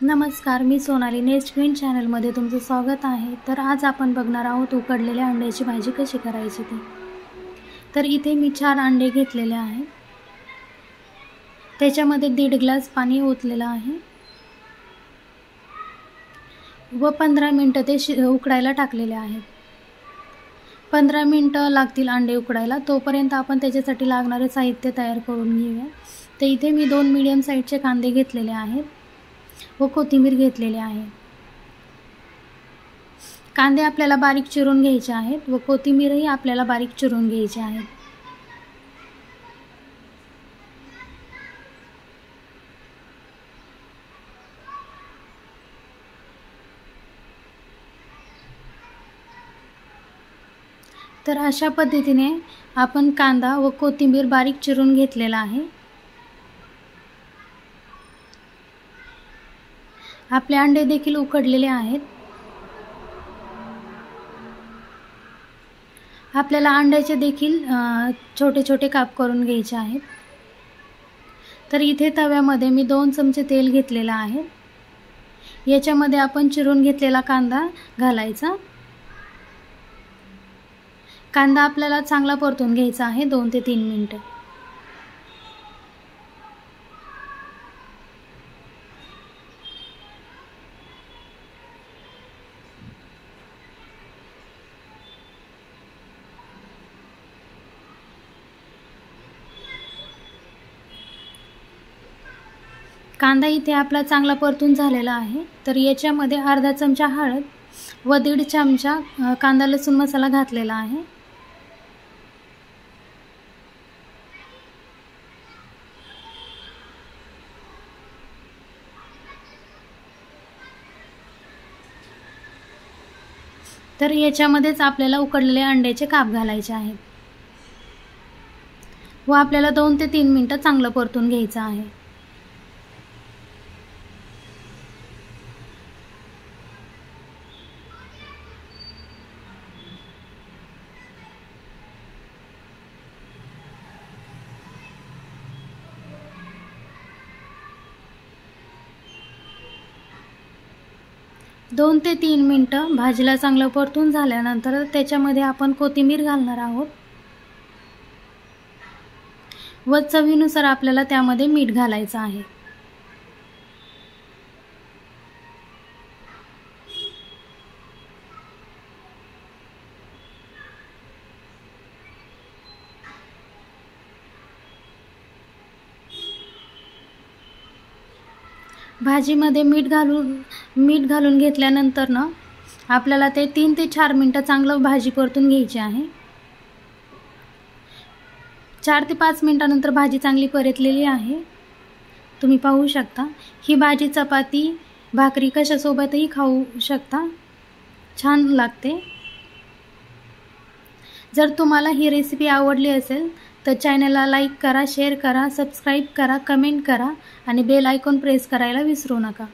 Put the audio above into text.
नमस्कार, मी Sonali nest queen चॅनलमध्ये तुमचं स्वागत आहे। तर आज आपण बघणार आहोत उकडलेल्या अंड्याची भाजी कशी करायची ते। तर इथे मी 4 अंडे घेतलेले आहेत। त्याच्यामध्ये 1.5 ग्लास पाणी ओतलेलं आहे व 15 मिनिटं ते उकडायला टाकलेले आहेत। 15 मिनिटं लागतील अंडे उकडायला, तोपर्यंत आपण त्याच्यासाठी लागणारे साहित्य तयार करून घेऊया। तर इथे मी 2 मीडियम साईजचे कांदे घेतलेले आहेत व कोथिंबीर घेतलेली आहे। कांदे आपल्याला बारीक चिरून घ्यायचे आहेत व कोथिंबीरही आपल्याला बारीक चिरून घ्यायची आहे। तर अशा पद्धतीने आपण कांदा व कोथिंबीर बारीक चिरून घेतलेला आहे। आपले अंडे देखील उकडलेले आहेत। आपल्याला अंड्याचे देखील छोटे छोटे काप करून घ्यायचे आहेत। तर इथे तव्यामध्ये मी 2 चमचे तेल घेतलेला आहे। याच्यामध्ये आपण चिरून घेतलेला कांदा घालायचा। कांदा आपल्याला चांगला परतून घ्यायचा आहे 2 ते 3 मिनिटं। कांदा इथे आपला चांगला परतून झालेला आहे। तर याच्यामध्ये अर्धा चमचा हळद व 1.5 चमचा कांदा लसूण मसाला घातलेला आहे। तर याच्यामध्येच आपल्याला उकडलेले अंड्याचे काप घालायचे आहेत व आपल्याला 2 ते 3 मिनिटं चांगलं परतून घ्यायचं आहे। दोन ते 3 मिनिटं भाजीला चांगलं परतून झाल्यानंतर त्याच्यामध्ये आपण कोथिंबीर घालणार आहोत व चवीनुसार आपल्याला त्यामध्ये मीठ घालायचं आहे। भाजीमध्ये मीठ घालून घेतल्यानंतर ना आपल्याला ते 3 ते 4 मिनिटं चांगलं भाजी परतून घ्यायची आहे। 4 ते 5 मिनिटानंतर भाजी चांगली परतलेली आहे। तुम्ही पाहू शकता। ही भाजी चपाती, भाकरी कशासोबतही खाऊ शकता, छान लागते। जर तुम्हाला ही रेसिपी आवडली असेल तर चॅनलला लाईक करा, शेअर करा, सबस्क्राईब करा, कमेंट करा आणि बेल आयकॉन प्रेस करायला विसरू नका।